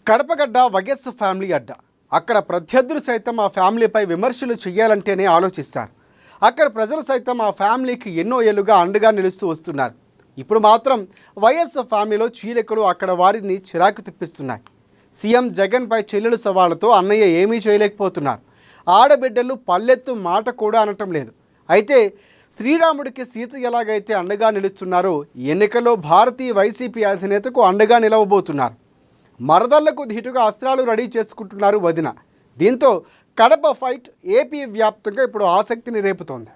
కడపగడ్డ YS family అడ్డ. అక్కడ ప్రత్యర్థులు సైతం ఆ ఫ్యామిలీపై విమర్శలు చేయాలంటేనే ఆలోచిస్తారు. అక్కడ ప్రజలు సైతం ఆ ఫ్యామిలీకి ఎన్నో ఏళ్లుగా అండగా నిలుస్తూ వస్తున్నారు. ఇప్పుడు మాత్రం వైఎస్ ఫ్యామిలీలో చీలికలు అక్కడ వారిని చిరాకు తెప్పిస్తున్నాయి. సీఎం జగన్పై చెల్లెలు సవాళ్లతో అన్నయ్య ఏమీ చేయలేకపోతున్నారు. ఆడబిడ్డలు పల్లెత్తు మాట కూడా అనటం లేదు. అయితే శ్రీరాముడికి సీత ఎలాగైతే అండగా నిలుస్తున్నారో ఎన్నికల్లో భారతీయ వైసీపీ అధినేతకు అండగా నిలవబోతున్నారు. మరదళ్లకు ధీటుగా అస్త్రాలు రెడీ చేసుకుంటున్నారు వదిన. దీంతో కడప ఫైట్ ఏపీ వ్యాప్తంగా ఇప్పుడు ఆసక్తిని రేపుతోంది.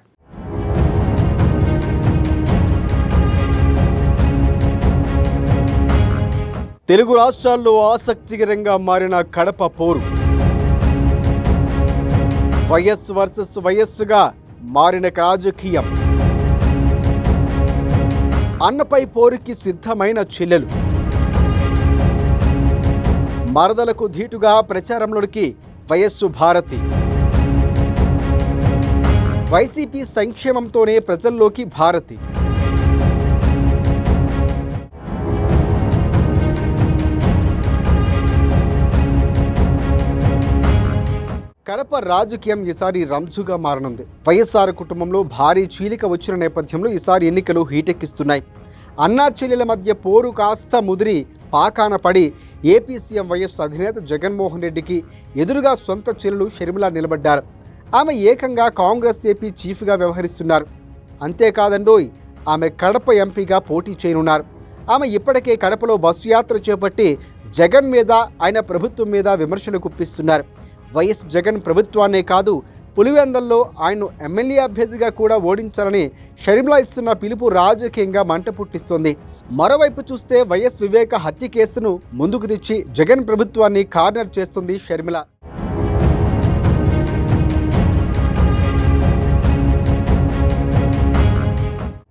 తెలుగు రాష్ట్రాల్లో ఆసక్తికరంగా మారిన కడప పోరు వైఎస్ వర్సెస్ వైఎస్గా మారిన రాజకీయం. అన్నపై పోరుకి సిద్ధమైన చెల్లెలు. మరదలకు ధీటుగా ప్రచారంలోకి వైఎస్ భారతి. వైసీపీ సంక్షేమంతోనే ప్రజల్లోకి భారతి. కడప రాజకీయం ఈసారి రంజుగా మారనుంది. వైఎస్ఆర్ కుటుంబంలో భారీ చీలిక వచ్చిన నేపథ్యంలో ఈసారి ఎన్నికలు హీటెక్కిస్తున్నాయి. అన్నా చెల్లెల మధ్య పోరు కాస్త ముదిరి పాకాన పడి ఏపీ సీఎం వైఎస్ అధినేత జగన్మోహన్ రెడ్డికి ఎదురుగా సొంత చెల్లెలు షర్మిల నిలబడ్డారు. ఆమె ఏకంగా కాంగ్రెస్ ఏపీ చీఫ్గా వ్యవహరిస్తున్నారు. అంతేకాదండోయ్, ఆమె కడప ఎంపీగా పోటీ చేయనున్నారు. ఆమె ఇప్పటికే కడపలో బస్సు యాత్ర చేపట్టి జగన్ మీద, ఆయన ప్రభుత్వం మీద విమర్శలు గుప్పిస్తున్నారు. వైఎస్ జగన్ ప్రభుత్వాన్నే కాదు, పులివెందల్లో ఆయన ఎమ్మెల్యే అభ్యర్థిగా కూడా ఓడించాలని షర్మిల ఇస్తున్న పిలుపు రాజకీయంగా మంట పుట్టిస్తోంది. మరోవైపు చూస్తే వైఎస్ వివేక హత్య కేసును ముందుకు తెచ్చి జగన్ ప్రభుత్వాన్ని కార్నర్ చేస్తుంది షర్మిల.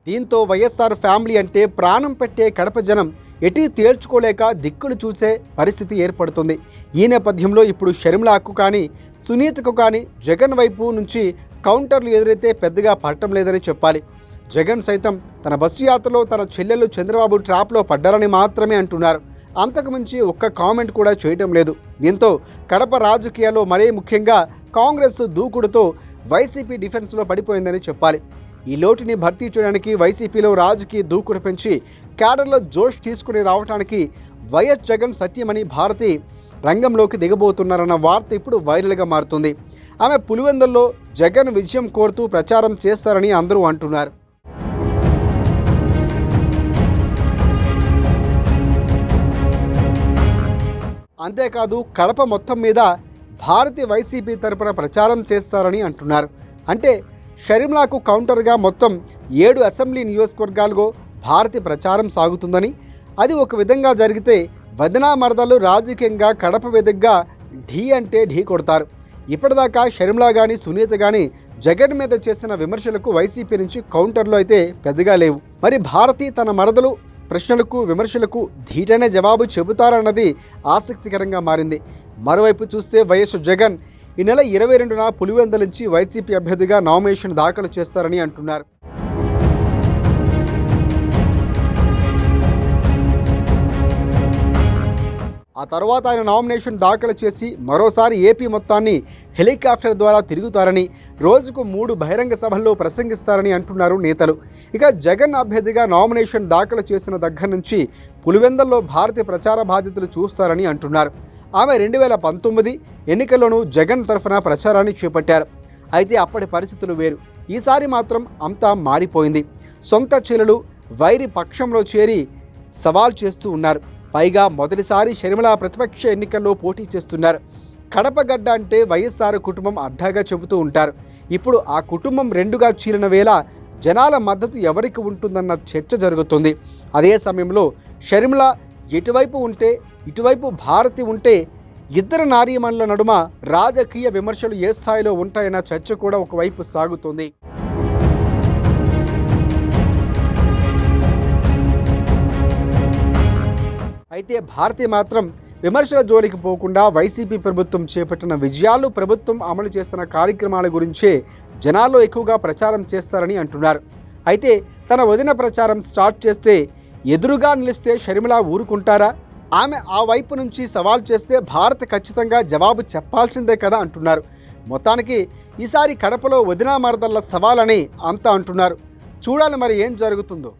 దీంతో వైఎస్ఆర్ ఫ్యామిలీ అంటే ప్రాణం పెట్టే కడప జనం ఎటీ తేల్చుకోలేక దిక్కులు చూసే పరిస్థితి ఏర్పడుతుంది. ఈ నేపథ్యంలో ఇప్పుడు షర్మిలకు కానీ సునీతకు కానీ జగన్ వైపు నుంచి కౌంటర్లు ఎదురైతే పెద్దగా పడటం లేదని చెప్పాలి. జగన్ సైతం తన బస్సు యాత్రలో తన చెల్లెలు చంద్రబాబు ట్రాప్లో పడ్డారని మాత్రమే అంటున్నారు. అంతకుమించి ఒక్క కామెంట్ కూడా చేయటం లేదు. దీంతో కడప రాజకీయాల్లో మరీ ముఖ్యంగా కాంగ్రెస్ దూకుడుతో వైసీపీ డిఫెన్స్లో పడిపోయిందని చెప్పాలి. ఈ లోటుని భర్తీ చేయడానికి వైసీపీలో రాజకీయ దూకుడు పెంచి క్యాడర్లో జోష్ తీసుకుని రావడానికి వైఎస్ జగన్ సత్యమని భారతి రంగంలోకి దిగబోతున్నారన్న వార్త ఇప్పుడు వైరల్గా మారుతుంది. ఆమె పులివెందుల్లో జగన్ విజయం కోరుతూ ప్రచారం చేస్తారని అందరూ అంటున్నారు. అంతేకాదు కడప మొత్తం మీద భారతి వైసీపీ తరపున ప్రచారం చేస్తారని అంటున్నారు. అంటే షర్మిలకు కౌంటర్గా మొత్తం 7 అసెంబ్లీ నియోజకవర్గాల్లో భారతి ప్రచారం సాగుతుందని, అది ఒక విధంగా జరిగితే వదినా మరదలు రాజకీయంగా కడప వేదికగా ఢీ అంటే ఢీ కొడతారు. ఇప్పటిదాకా షర్మిల కానీ సునీత కానీ జగన్ మీద చేసిన విమర్శలకు వైసీపీ నుంచి కౌంటర్లు అయితే పెద్దగా లేవు. మరి భారతి తన మరదలు ప్రశ్నలకు విమర్శలకు ధీటనే జవాబు చెబుతారన్నది ఆసక్తికరంగా మారింది. మరోవైపు చూస్తే వైఎస్ జగన్ ఈ నెల 22న పులివెందుల నుంచి వైసీపీ అభ్యర్థిగా నామినేషన్ దాఖలు చేస్తారని అంటున్నారు. ఆ తర్వాత ఆయన నామినేషన్ దాఖలు చేసి మరోసారి ఏపీ మొత్తాన్ని హెలికాప్టర్ ద్వారా తిరుగుతారని, రోజుకు 3 బహిరంగ సభల్లో ప్రసంగిస్తారని అంటున్నారు నేతలు. ఇక జగన్ అభ్యర్థిగా నామినేషన్ దాఖలు చేసిన దగ్గర నుంచి పులివెందుల్లో భారతీయ ప్రచార బాధ్యతలు చూస్తారని అంటున్నారు. ఆమె 2019 ఎన్నికల్లోనూ జగన్ తరఫున ప్రచారాన్ని చేపట్టారు. అయితే అప్పటి పరిస్థితులు వేరు. ఈసారి మాత్రం అంతా మారిపోయింది. సొంత చెల్లెలు వైరి పక్షంలో చేరి సవాల్ చేస్తూ ఉన్నారు. పైగా మొదటిసారి షర్మిల ప్రతిపక్ష ఎన్నికల్లో పోటీ చేస్తున్నారు. కడపగడ్డ అంటే వైఎస్ఆర్ కుటుంబం అడ్డాగా చెబుతూ ఉంటారు. ఇప్పుడు ఆ కుటుంబం రెండుగా చీలిన వేళ జనాల మద్దతు ఎవరికి ఉంటుందన్న చర్చ జరుగుతుంది. అదే సమయంలో షర్మిల ఎటువైపు ఉంటే, ఇటువైపు భారతి ఉంటే ఇద్దరు నారీమణుల నడుమ రాజకీయ విమర్శలు ఏ స్థాయిలో ఉంటాయన్న చర్చ కూడా ఒకవైపు సాగుతుంది. అయితే భారతి మాత్రం విమర్శల జోలికి పోకుండా వైసీపీ ప్రభుత్వం చేపట్టిన విజయాలు, ప్రభుత్వం అమలు చేస్తున్న కార్యక్రమాల గురించే జనాల్లో ఎక్కువగా ప్రచారం చేస్తారని అంటున్నారు. అయితే తన వదిన ప్రచారం స్టార్ట్ చేస్తే ఎదురుగా నిలిస్తే షర్మిల ఊరుకుంటారా? ఆమె ఆ వైపు నుంచి సవాల్ చేస్తే భారత్ ఖచ్చితంగా జవాబు చెప్పాల్సిందే కదా అంటున్నారు. మొత్తానికి ఈసారి కడపలో వదినా మరదళ్ళ సవాల్ అని అంతా అంటున్నారు. చూడాలి మరి ఏం జరుగుతుందో.